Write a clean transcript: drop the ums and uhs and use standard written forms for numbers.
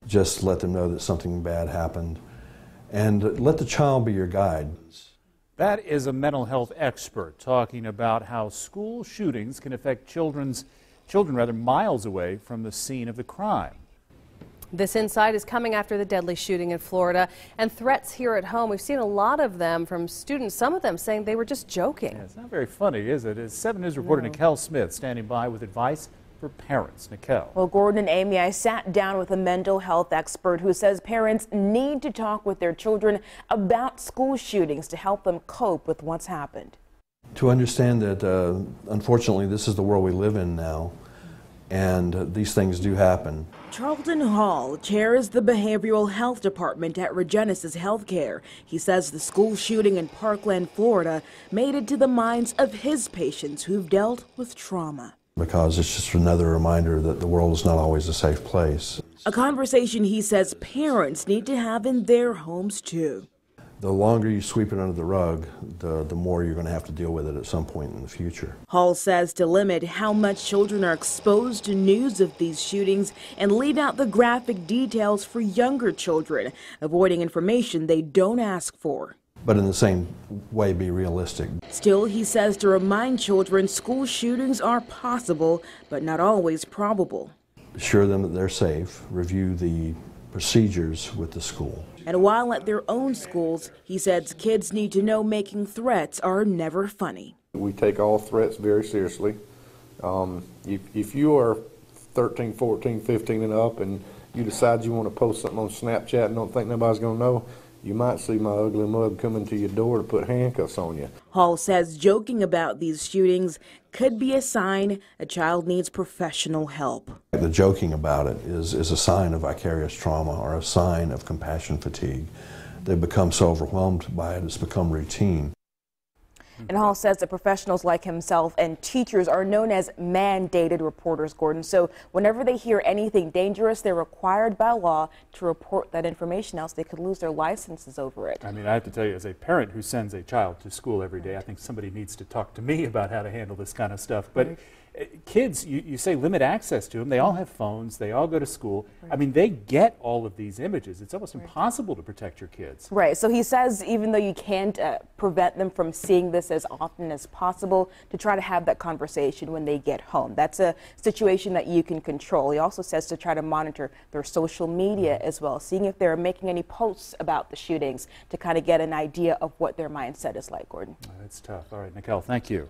Just let them know that something bad happened, and let the child be your guide. That is a mental health expert talking about how school shootings can affect children miles away from the scene of the crime. This insight is coming after the deadly shooting in Florida and threats here at home. We've seen a lot of them from students, some of them saying they were just joking. Yeah, it's not very funny, is it? As 7 News reporter Nicole Smith standing by with advice for parents. Nicole. Well, Gordon and Amy, I sat down with a mental health expert who says parents need to talk with their children about school shootings to help them cope with what's happened. To understand that, unfortunately, this is the world we live in now, and these things do happen. Charlton Hall chairs the behavioral health department at Regenesis Healthcare. He says the school shooting in Parkland, Florida, made it to the minds of his patients who've dealt with trauma. Because it's just another reminder that the world is not always a safe place. A conversation he says parents need to have in their homes too. The longer you sweep it under the rug, the more you're going to have to deal with it at some point in the future. Hall says to limit how much children are exposed to news of these shootings and leave out the graphic details for younger children, avoiding information they don't ask for. But in the same way, be realistic. Still, he says to remind children school shootings are possible, but not always probable. Assure them that they're safe. Review the procedures with the school. And while at their own schools, he says kids need to know making threats are never funny. We take all threats very seriously. If you are 13, 14, 15 and up and you decide you want to post something on Snapchat and don't think nobody's going to know, you might see my ugly mug coming to your door to put handcuffs on you. Hall says joking about these shootings could be a sign a child needs professional help. The joking about it is a sign of vicarious trauma or a sign of compassion fatigue. They've become so overwhelmed by it, it's become routine. And Hall says that professionals like himself and teachers are known as mandated reporters, Gordon. So whenever they hear anything dangerous, they're required by law to report that information, else they could lose their licenses over it. I mean, I have to tell you, as a parent who sends a child to school every day, I think somebody needs to talk to me about how to handle this kind of stuff. But kids, you say limit access to them. They all have phones. They all go to school. I mean, they get all of these images. It's almost impossible to protect your kids. Right. So he says even though you can't prevent them from seeing this as often as possible, to try to have that conversation when they get home. That's a situation that you can control. He also says to try to monitor their social media as well, seeing if they're making any posts about the shootings to kind of get an idea of what their mindset is like, Gordon. That's tough. All right, Nicole, thank you.